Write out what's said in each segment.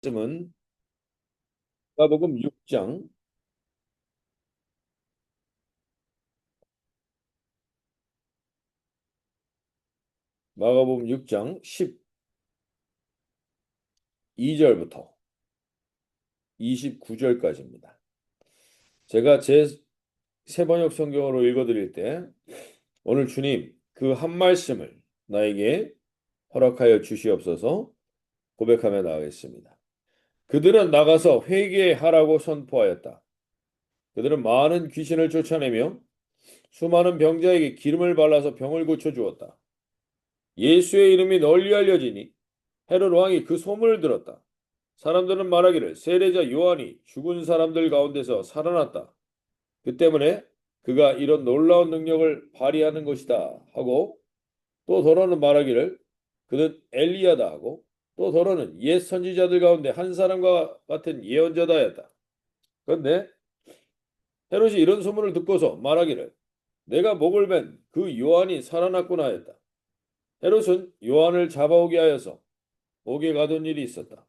말씀은 마가복음 6장 마가복음 6장 12절부터 29절까지입니다. 제가 제 세번역 성경으로 읽어드릴 때 오늘 주님 그 한 말씀을 나에게 허락하여 주시옵소서 고백하며 나가겠습니다. 그들은 나가서 회개하라고 선포하였다. 그들은 많은 귀신을 쫓아내며 수많은 병자에게 기름을 발라서 병을 고쳐 주었다. 예수의 이름이 널리 알려지니 헤롯 왕이 그 소문을 들었다. 사람들은 말하기를 세례자 요한이 죽은 사람들 가운데서 살아났다. 그 때문에 그가 이런 놀라운 능력을 발휘하는 것이다 하고 또 더러는 말하기를 그는 엘리야다 하고 또 더러는 옛 선지자들 가운데 한 사람과 같은 예언자다 했다. 그런데 헤롯이 이런 소문을 듣고서 말하기를 내가 목을 벤 그 요한이 살아났구나 했다. 헤롯은 요한을 잡아오게 하여서 옥에 가둔 일이 있었다.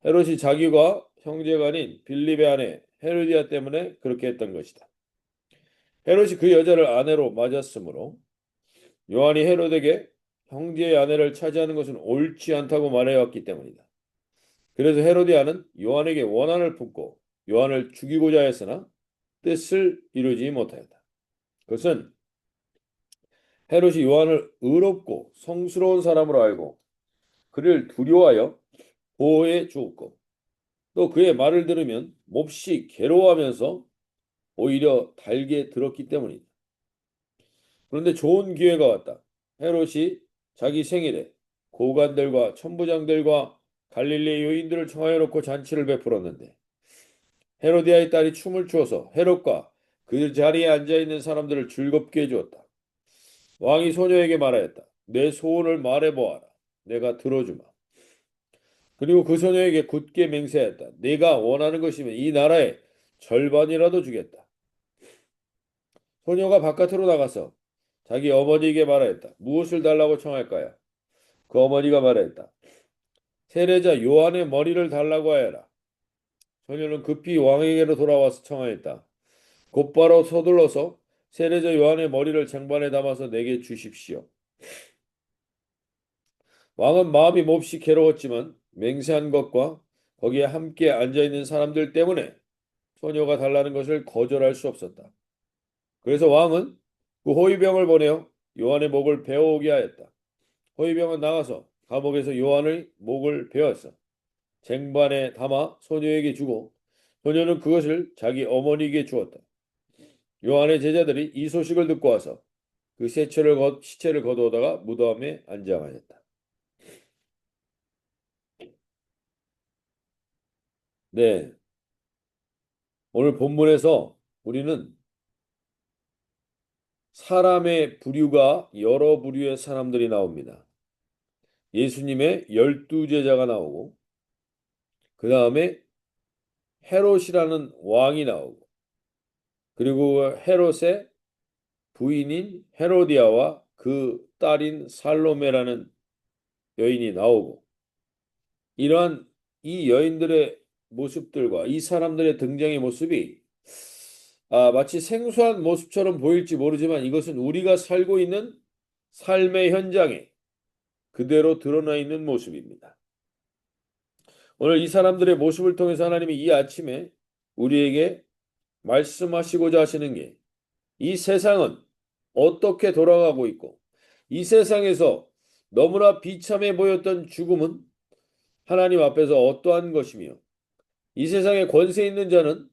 헤롯이 자기와 형제가 아닌 빌립의 아내 헤로디아 때문에 그렇게 했던 것이다. 헤롯이 그 여자를 아내로 맞았으므로 요한이 헤롯에게 형제의 아내를 차지하는 것은 옳지 않다고 말해왔기 때문이다. 그래서 헤로디아는 요한에게 원한을 품고 요한을 죽이고자 했으나 뜻을 이루지 못하였다. 그것은 헤롯이 요한을 의롭고 성스러운 사람으로 알고 그를 두려워하여 보호해 주었고 또 그의 말을 들으면 몹시 괴로워하면서 오히려 달게 들었기 때문이다. 그런데 좋은 기회가 왔다. 헤롯이 자기 생일에 고관들과 천부장들과 갈릴리 여인들을 청하여 놓고 잔치를 베풀었는데 헤로디아의 딸이 춤을 추어서 헤롯과 그 자리에 앉아 있는 사람들을 즐겁게 해주었다. 왕이 소녀에게 말하였다. 내 소원을 말해보아라. 내가 들어주마. 그리고 그 소녀에게 굳게 맹세하였다. 네가 원하는 것이면 이 나라의 절반이라도 주겠다. 소녀가 바깥으로 나가서 자기 어머니에게 말하였다. 무엇을 달라고 청할까요? 그 어머니가 말하였다. 세례자 요한의 머리를 달라고 하여라. 소녀는 급히 왕에게로 돌아와서 청하였다. 곧바로 서둘러서 세례자 요한의 머리를 쟁반에 담아서 내게 주십시오. 왕은 마음이 몹시 괴로웠지만 맹세한 것과 거기에 함께 앉아있는 사람들 때문에 소녀가 달라는 것을 거절할 수 없었다. 그래서 왕은 그 호위병을 보내어 요한의 목을 베어오게 하였다. 호위병은 나가서 감옥에서 요한의 목을 베었어. 쟁반에 담아 소녀에게 주고 소녀는 그것을 자기 어머니에게 주었다. 요한의 제자들이 이 소식을 듣고 와서 그 시체를 거두어다가 무덤에 안장하였다. 네, 오늘 본문에서 우리는 사람의 부류가 여러 부류의 사람들이 나옵니다. 예수님의 12제자가 나오고 그 다음에 헤롯이라는 왕이 나오고 그리고 헤롯의 부인인 헤로디아와 그 딸인 살로메라는 여인이 나오고 이러한 이 여인들의 모습들과 이 사람들의 등장의 모습이 마치 생소한 모습처럼 보일지 모르지만 이것은 우리가 살고 있는 삶의 현장에 그대로 드러나 있는 모습입니다. 오늘 이 사람들의 모습을 통해서 하나님이 이 아침에 우리에게 말씀하시고자 하시는 게 이 세상은 어떻게 돌아가고 있고 이 세상에서 너무나 비참해 보였던 죽음은 하나님 앞에서 어떠한 것이며 이 세상에 권세 있는 자는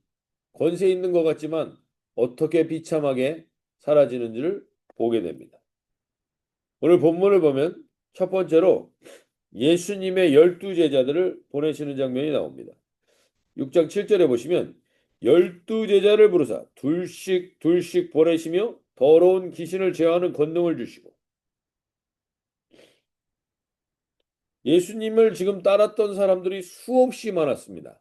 권세 있는 것 같지만 어떻게 비참하게 사라지는지를 보게 됩니다. 오늘 본문을 보면 첫 번째로 예수님의 12제자들을 보내시는 장면이 나옵니다. 6장 7절에 보시면 12제자를 부르사 둘씩 둘씩 보내시며 더러운 귀신을 제어하는 권능을 주시고 예수님을 지금 따랐던 사람들이 수없이 많았습니다.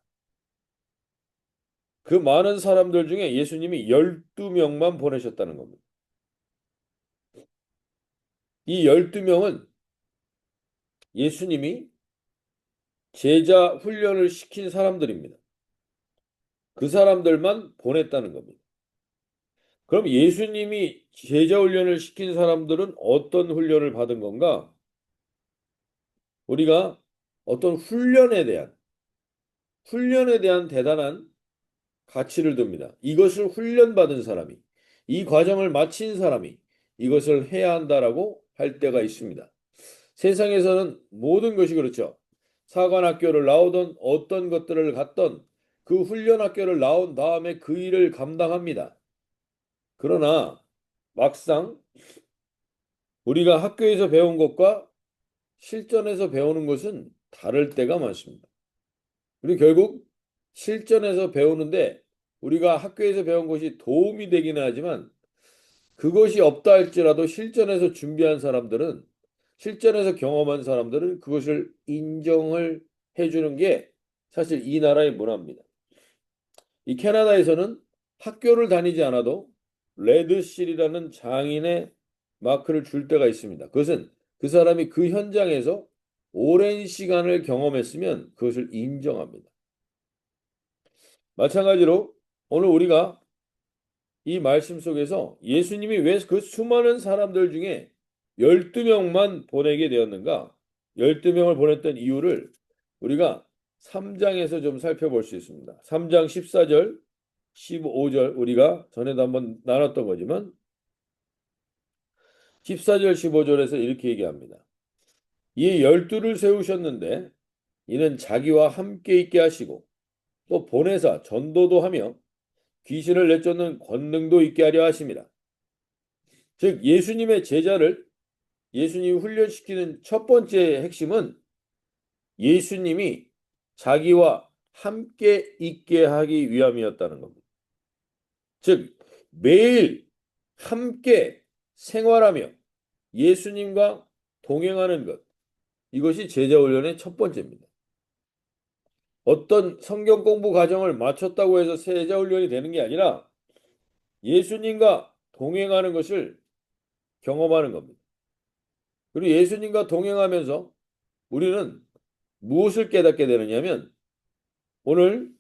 그 많은 사람들 중에 예수님이 12명만 보내셨다는 겁니다. 이 12명은 예수님이 제자 훈련을 시킨 사람들입니다. 그 사람들만 보냈다는 겁니다. 그럼 예수님이 제자 훈련을 시킨 사람들은 어떤 훈련을 받은 건가? 우리가 어떤 훈련에 대한 대단한 가치를 둡니다. 이것을 훈련받은 사람이, 이 과정을 마친 사람이 이것을 해야 한다라고 할 때가 있습니다. 세상에서는 모든 것이 그렇죠. 사관학교를 나오던 어떤 것들을 갔던 그 훈련학교를 나온 다음에 그 일을 감당합니다. 그러나 막상 우리가 학교에서 배운 것과 실전에서 배우는 것은 다를 때가 많습니다. 그리고 결국 실전에서 배우는데 우리가 학교에서 배운 것이 도움이 되기는 하지만 그것이 없다 할지라도 실전에서 준비한 사람들은 실전에서 경험한 사람들은 그것을 인정을 해주는 게 사실 이 나라의 문화입니다. 이 캐나다에서는 학교를 다니지 않아도 레드실이라는 장인의 마크를 줄 때가 있습니다. 그것은 그 사람이 그 현장에서 오랜 시간을 경험했으면 그것을 인정합니다. 마찬가지로 오늘 우리가 이 말씀 속에서 예수님이 왜 그 수많은 사람들 중에 12명만 보내게 되었는가? 12명을 보냈던 이유를 우리가 3장에서 좀 살펴볼 수 있습니다. 3장 14절, 15절 우리가 전에도 한번 나눴던 거지만 14절, 15절에서 이렇게 얘기합니다. 이 12를 세우셨는데 이는 자기와 함께 있게 하시고 또 보내사 전도도 하며 귀신을 내쫓는 권능도 있게 하려 하심이라. 즉 예수님이 훈련시키는 첫 번째 핵심은 예수님이 자기와 함께 있게 하기 위함이었다는 겁니다. 즉 매일 함께 생활하며 예수님과 동행하는 것, 이것이 제자 훈련의 첫 번째입니다. 어떤 성경 공부 과정을 마쳤다고 해서 제자 훈련이 되는 게 아니라 예수님과 동행하는 것을 경험하는 겁니다. 그리고 예수님과 동행하면서 우리는 무엇을 깨닫게 되느냐면 오늘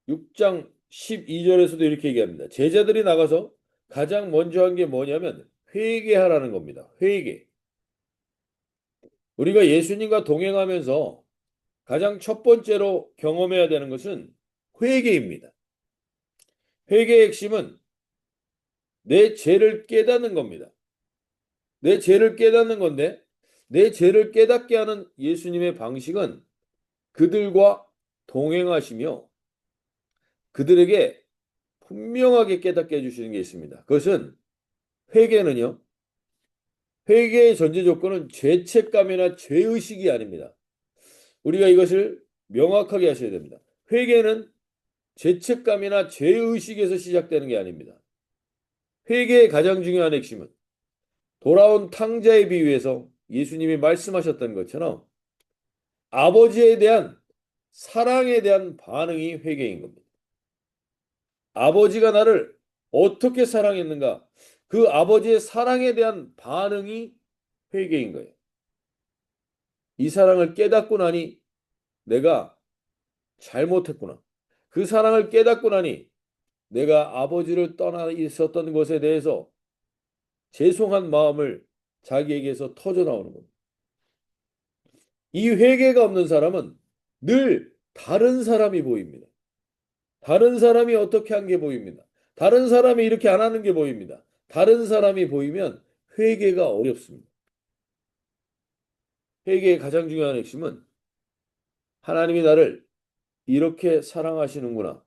6장 12절에서도 이렇게 얘기합니다. 제자들이 나가서 가장 먼저 한 게 뭐냐면 회개하라는 겁니다. 회개. 우리가 예수님과 동행하면서 가장 첫 번째로 경험해야 되는 것은 회개입니다. 회개의 핵심은 내 죄를 깨닫는 겁니다. 내 죄를 깨닫는 건데 내 죄를 깨닫게 하는 예수님의 방식은 그들과 동행하시며 그들에게 분명하게 깨닫게 해주시는 게 있습니다. 그것은 회개는요. 회개의 전제 조건은 죄책감이나 죄의식이 아닙니다. 우리가 이것을 명확하게 하셔야 됩니다. 회개는 죄책감이나 죄의식에서 시작되는 게 아닙니다. 회개의 가장 중요한 핵심은 돌아온 탕자의 비유에서 예수님이 말씀하셨던 것처럼 아버지에 대한 사랑에 대한 반응이 회개인 겁니다. 아버지가 나를 어떻게 사랑했는가? 그 아버지의 사랑에 대한 반응이 회개인 거예요. 이 사랑을 깨닫고 나니 내가 잘못했구나. 그 사랑을 깨닫고 나니 내가 아버지를 떠나 있었던 것에 대해서 죄송한 마음을 자기에게서 터져 나오는 겁니다. 이 회개가 없는 사람은 늘 다른 사람이 보입니다. 다른 사람이 어떻게 한 게 보입니다. 다른 사람이 이렇게 안 하는 게 보입니다. 다른 사람이 보이면 회개가 어렵습니다. 회개의 가장 중요한 핵심은 하나님이 나를 이렇게 사랑하시는구나.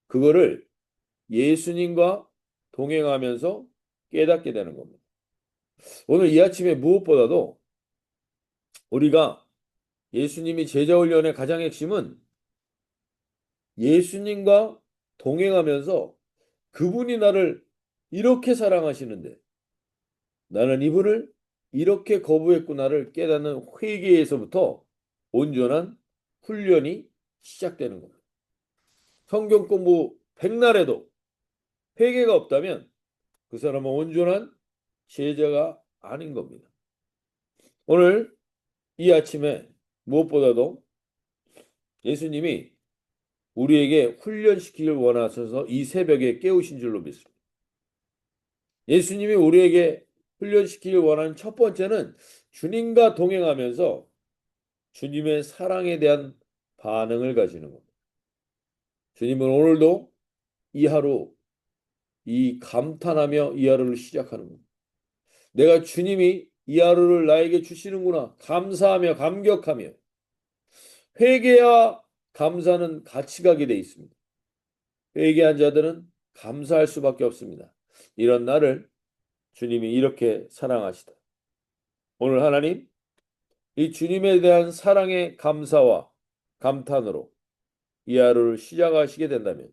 그거를 예수님과 동행하면서 깨닫게 되는 겁니다. 오늘 이 아침에 무엇보다도 우리가 예수님이 제자 훈련의 가장 핵심은 예수님과 동행하면서 그분이 나를 이렇게 사랑하시는데 나는 이분을 이렇게 거부했구나를 깨닫는 회개에서부터 온전한 훈련이 시작되는 겁니다. 성경 공부 백날에도 회개가 없다면 그 사람은 온전한 제자가 아닌 겁니다. 오늘 이 아침에 무엇보다도 예수님이 우리에게 훈련시키길 원하셔서 이 새벽에 깨우신 줄로 믿습니다. 예수님이 우리에게 훈련시키길 원하는 첫 번째는 주님과 동행하면서 주님의 사랑에 대한 반응을 가지는 겁니다. 주님은 오늘도 이 하루, 이 감탄하며 이 하루를 시작하는 겁니다. 내가 주님이 이 하루를 나에게 주시는구나. 감사하며 감격하며 회개와 감사는 같이 가게 돼 있습니다. 회개한 자들은 감사할 수밖에 없습니다. 이런 나를 주님이 이렇게 사랑하시다. 오늘 하나님, 이 주님에 대한 사랑의 감사와 감탄으로 이 하루를 시작하시게 된다면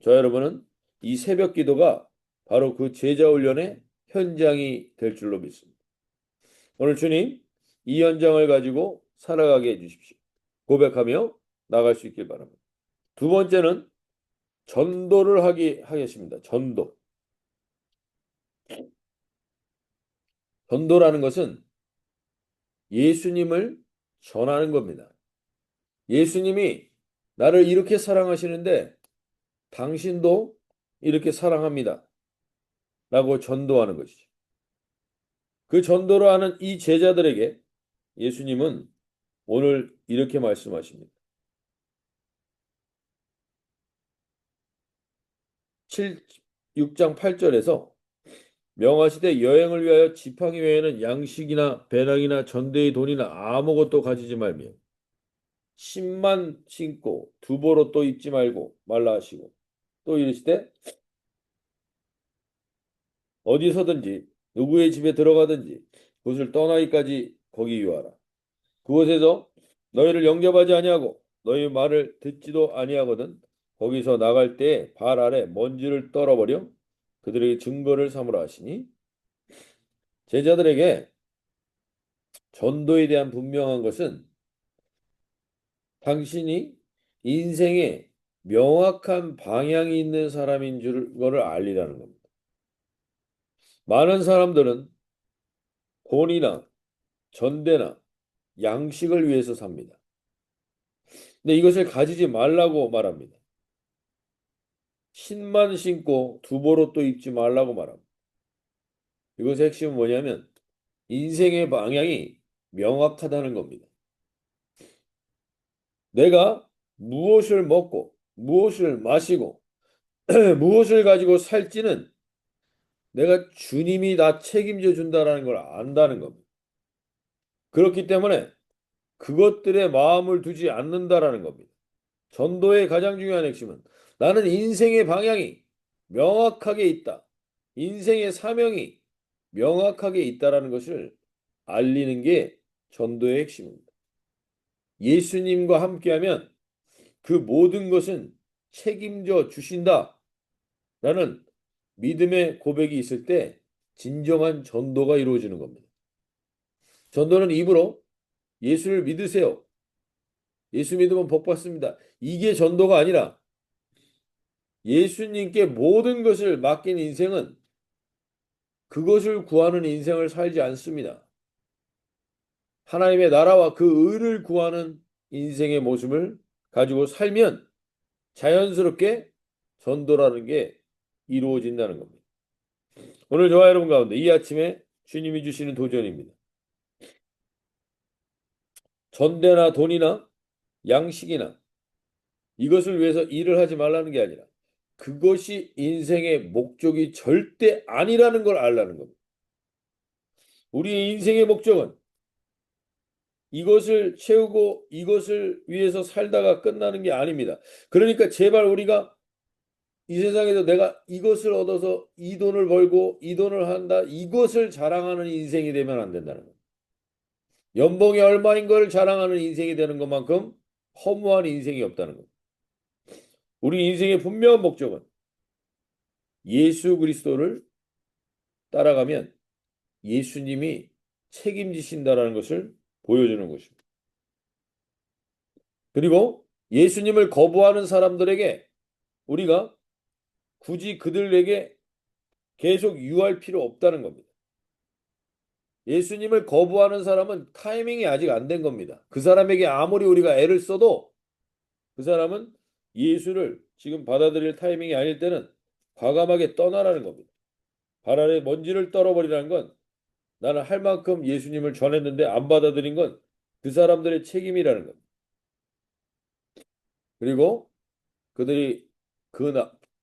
저 여러분은 이 새벽 기도가 바로 그 제자 훈련의 현장이 될 줄로 믿습니다. 오늘 주님, 이 현장을 가지고 살아가게 해주십시오. 고백하며 나갈 수 있길 바랍니다. 두 번째는 전도를 하겠습니다. 전도. 전도라는 것은 예수님을 전하는 겁니다. 예수님이 나를 이렇게 사랑하시는데 당신도 이렇게 사랑합니다. 라고 전도하는 것이죠. 그 전도를 하는 이 제자들에게 예수님은 오늘 이렇게 말씀하십니다. 6장 8절에서 명하시되 여행을 위하여 지팡이 외에는 양식이나 배낭이나 전대의 돈이나 아무것도 가지지 말며 신만 신고 두보로 또 입지 말라 하시고 또 이르시되 어디서든지 누구의 집에 들어가든지 그것을 떠나기까지 거기 유하라. 그곳에서 너희를 영접하지 아니하고 너희 말을 듣지도 아니하거든 거기서 나갈 때에 발 아래 먼지를 떨어버려 그들에게 증거를 삼으라 하시니 제자들에게 전도에 대한 분명한 것은 당신이 인생에 명확한 방향이 있는 사람인 거를 알리라는 겁니다. 많은 사람들은 돈이나 전대나 양식을 위해서 삽니다. 근데 이것을 가지지 말라고 말합니다. 신만 신고 두보로 또 입지 말라고 말합니다. 이것의 핵심은 뭐냐면 인생의 방향이 명확하다는 겁니다. 내가 무엇을 먹고 무엇을 마시고 무엇을 가지고 살지는 내가 주님이 나 책임져 준다라는 걸 안다는 겁니다. 그렇기 때문에 그것들에 마음을 두지 않는다라는 겁니다. 전도의 가장 중요한 핵심은 나는 인생의 방향이 명확하게 있다. 인생의 사명이 명확하게 있다라는 것을 알리는 게 전도의 핵심입니다. 예수님과 함께하면 그 모든 것은 책임져 주신다라는 믿음의 고백이 있을 때 진정한 전도가 이루어지는 겁니다. 전도는 입으로 예수를 믿으세요. 예수 믿으면 복 받습니다. 이게 전도가 아니라 예수님께 모든 것을 맡긴 인생은 그것을 구하는 인생을 살지 않습니다. 하나님의 나라와 그 의를 구하는 인생의 모습을 가지고 살면 자연스럽게 전도라는 게 이루어진다는 겁니다. 오늘 저와 여러분 가운데 이 아침에 주님이 주시는 도전입니다. 전대나 돈이나 양식이나 이것을 위해서 일을 하지 말라는 게 아니라 그것이 인생의 목적이 절대 아니라는 걸 알라는 겁니다. 우리의 인생의 목적은 이것을 채우고 이것을 위해서 살다가 끝나는 게 아닙니다. 그러니까 제발 우리가 이 세상에서 내가 이것을 얻어서 이 돈을 벌고 이 돈을 한다 이것을 자랑하는 인생이 되면 안 된다는 겁니다. 연봉이 얼마인 걸 자랑하는 인생이 되는 것만큼 허무한 인생이 없다는 겁니다. 우리 인생의 분명한 목적은 예수 그리스도를 따라가면 예수님이 책임지신다라는 것을 보여주는 것입니다. 그리고 예수님을 거부하는 사람들에게 우리가 굳이 그들에게 계속 유할 필요 없다는 겁니다. 예수님을 거부하는 사람은 타이밍이 아직 안 된 겁니다. 그 사람에게 아무리 우리가 애를 써도 그 사람은 예수를 지금 받아들일 타이밍이 아닐 때는 과감하게 떠나라는 겁니다. 발 아래 먼지를 떨어버리라는 건 나는 할 만큼 예수님을 전했는데 안 받아들인 건 그 사람들의 책임이라는 겁니다. 그리고 그들이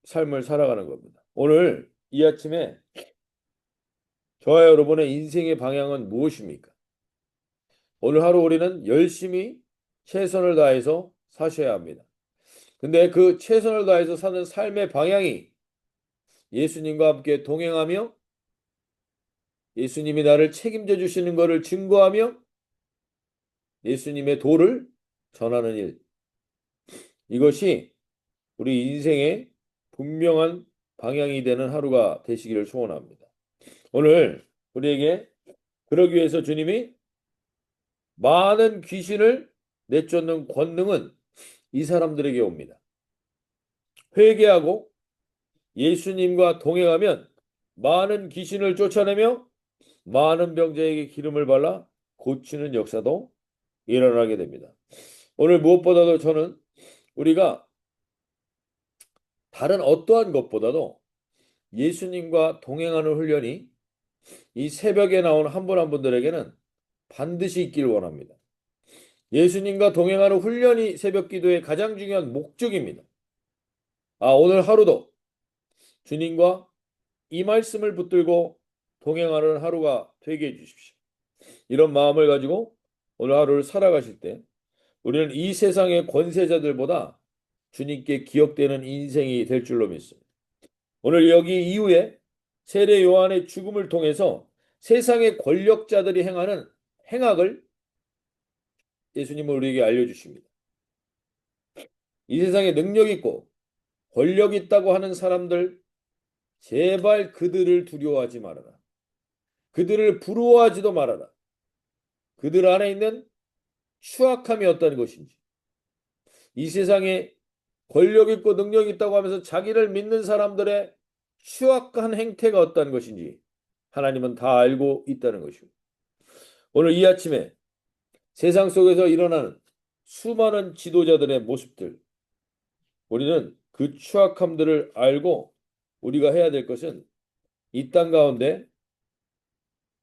삶을 살아가는 겁니다. 오늘 이 아침에 저와 여러분의 인생의 방향은 무엇입니까? 오늘 하루 우리는 열심히 최선을 다해서 사셔야 합니다. 근데 그 최선을 다해서 사는 삶의 방향이 예수님과 함께 동행하며 예수님이 나를 책임져 주시는 것을 증거하며 예수님의 도를 전하는 일. 이것이 우리 인생의 분명한 방향이 되는 하루가 되시기를 소원합니다. 오늘 우리에게 그러기 위해서 주님이 많은 귀신을 내쫓는 권능은 이 사람들에게 옵니다. 회개하고 예수님과 동행하면 많은 귀신을 쫓아내며 많은 병자에게 기름을 발라 고치는 역사도 일어나게 됩니다. 오늘 무엇보다도 저는 우리가 다른 어떠한 것보다도 예수님과 동행하는 훈련이 이 새벽에 나온 한 분 한 분들에게는 반드시 있기를 원합니다. 예수님과 동행하는 훈련이 새벽 기도의 가장 중요한 목적입니다. 오늘 하루도 주님과 이 말씀을 붙들고 동행하는 하루가 되게 해주십시오. 이런 마음을 가지고 오늘 하루를 살아가실 때 우리는 이 세상의 권세자들보다 주님께 기억되는 인생이 될 줄로 믿습니다. 오늘 여기 이후에 세례 요한의 죽음을 통해서 세상의 권력자들이 행하는 행악을 예수님은 우리에게 알려주십니다. 이 세상에 능력 있고 권력 있다고 하는 사람들 제발 그들을 두려워하지 말아라. 그들을 부러워하지도 말아라. 그들 안에 있는 추악함이 어떤 것인지 이 세상에 권력 있고 능력 있다고 하면서 자기를 믿는 사람들의 추악한 행태가 어떤 것인지 하나님은 다 알고 있다는 것이고 오늘 이 아침에 세상 속에서 일어나는 수많은 지도자들의 모습들 우리는 그 추악함들을 알고 우리가 해야 될 것은 이 땅 가운데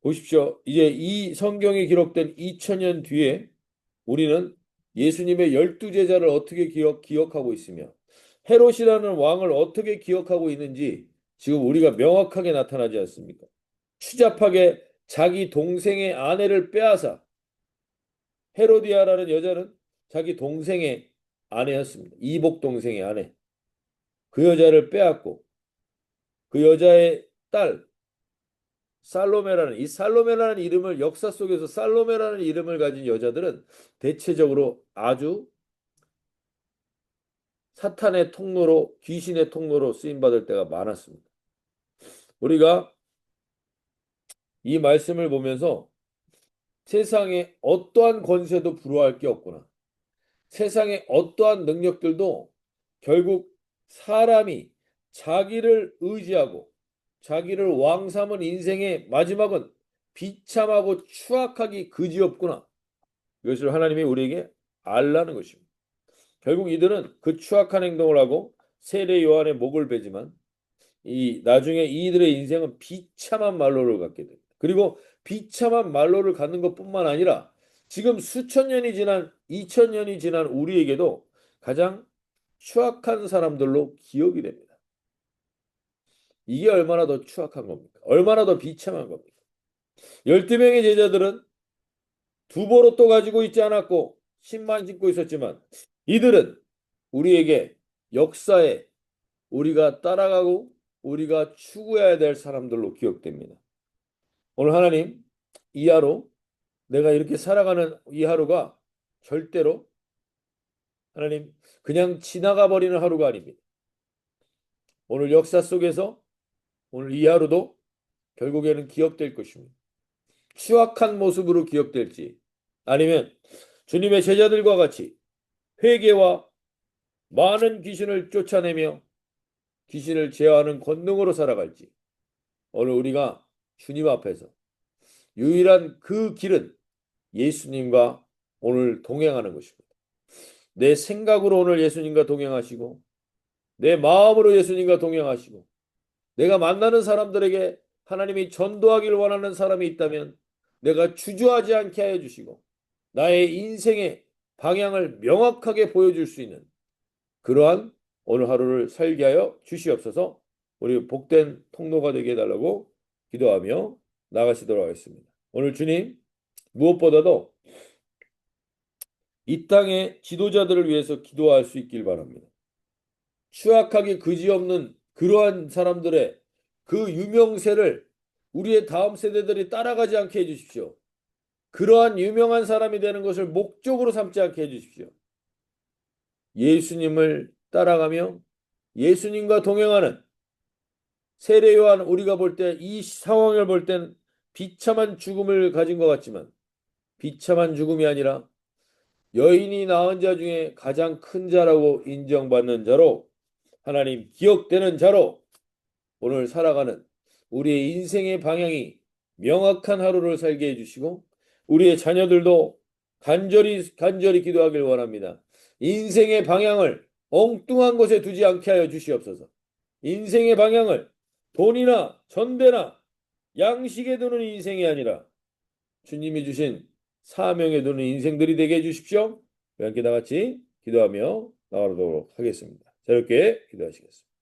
보십시오. 이제 이 성경에 기록된 2000년 뒤에 우리는 예수님의 12제자를 어떻게 기억하고 있으며 헤롯이라는 왕을 어떻게 기억하고 있는지 지금 우리가 명확하게 나타나지 않습니까? 추잡하게 자기 동생의 아내를 빼앗아 헤로디아라는 여자는 자기 동생의 아내였습니다. 이복 동생의 아내. 그 여자를 빼앗고 그 여자의 딸 살로메라는 이름을 역사 속에서 살로메라는 이름을 가진 여자들은 대체적으로 아주 사탄의 통로로 귀신의 통로로 쓰임 받을 때가 많았습니다. 우리가 이 말씀을 보면서 세상에 어떠한 권세도 불허할 게 없구나. 세상에 어떠한 능력들도 결국 사람이 자기를 의지하고 자기를 왕 삼은 인생의 마지막은 비참하고 추악하기 그지없구나. 이것을 하나님이 우리에게 알라는 것입니다. 결국 이들은 그 추악한 행동을 하고 세례 요한의 목을 베지만 나중에 이들의 인생은 비참한 말로를 갖게 됩니다. 그리고 비참한 말로를 갖는 것뿐만 아니라 지금 수천 년이 지난 2000년이 지난 우리에게도 가장 추악한 사람들로 기억이 됩니다. 이게 얼마나 더 추악한 겁니까? 얼마나 더 비참한 겁니까? 12명의 제자들은 두보로또 가지고 있지 않았고 10만 신고 있었지만 이들은 우리에게 역사에 우리가 따라가고 우리가 추구해야 될 사람들로 기억됩니다. 오늘 하나님 이 하루 내가 이렇게 살아가는 이 하루가 절대로 하나님 그냥 지나가 버리는 하루가 아닙니다. 오늘 역사 속에서 오늘 이 하루도 결국에는 기억될 것입니다. 추악한 모습으로 기억될지 아니면 주님의 제자들과 같이 회개와 많은 귀신을 쫓아내며 귀신을 제어하는 권능으로 살아갈지 오늘 우리가 주님 앞에서 유일한 그 길은 예수님과 오늘 동행하는 것입니다. 내 생각으로 오늘 예수님과 동행하시고 내 마음으로 예수님과 동행하시고 내가 만나는 사람들에게 하나님이 전도하기를 원하는 사람이 있다면 내가 주저하지 않게 하여 주시고 나의 인생의 방향을 명확하게 보여줄 수 있는 그러한 오늘 하루를 살게 하여 주시옵소서. 우리 복된 통로가 되게 해달라고 기도하며 나가시도록 하겠습니다. 오늘 주님 무엇보다도 이 땅의 지도자들을 위해서 기도할 수 있길 바랍니다. 추악하게 그지없는 그러한 사람들의 그 유명세를 우리의 다음 세대들이 따라가지 않게 해주십시오. 그러한 유명한 사람이 되는 것을 목적으로 삼지 않게 해주십시오. 예수님을 따라가며 예수님과 동행하는 세례요한 우리가 볼 때 이 상황을 볼 땐 비참한 죽음을 가진 것 같지만 비참한 죽음이 아니라 여인이 낳은 자 중에 가장 큰 자라고 인정받는 자로 하나님 기억되는 자로 오늘 살아가는 우리의 인생의 방향이 명확한 하루를 살게 해주시고 우리의 자녀들도 간절히 기도하길 원합니다. 인생의 방향을 엉뚱한 곳에 두지 않게 하여 주시옵소서. 인생의 방향을 돈이나 전배나 양식에 두는 인생이 아니라 주님이 주신 사명에 두는 인생들이 되게 해주십시오. 우리 함께 다 같이 기도하며 나가도록 하겠습니다. 자유롭게 기도하시겠습니다.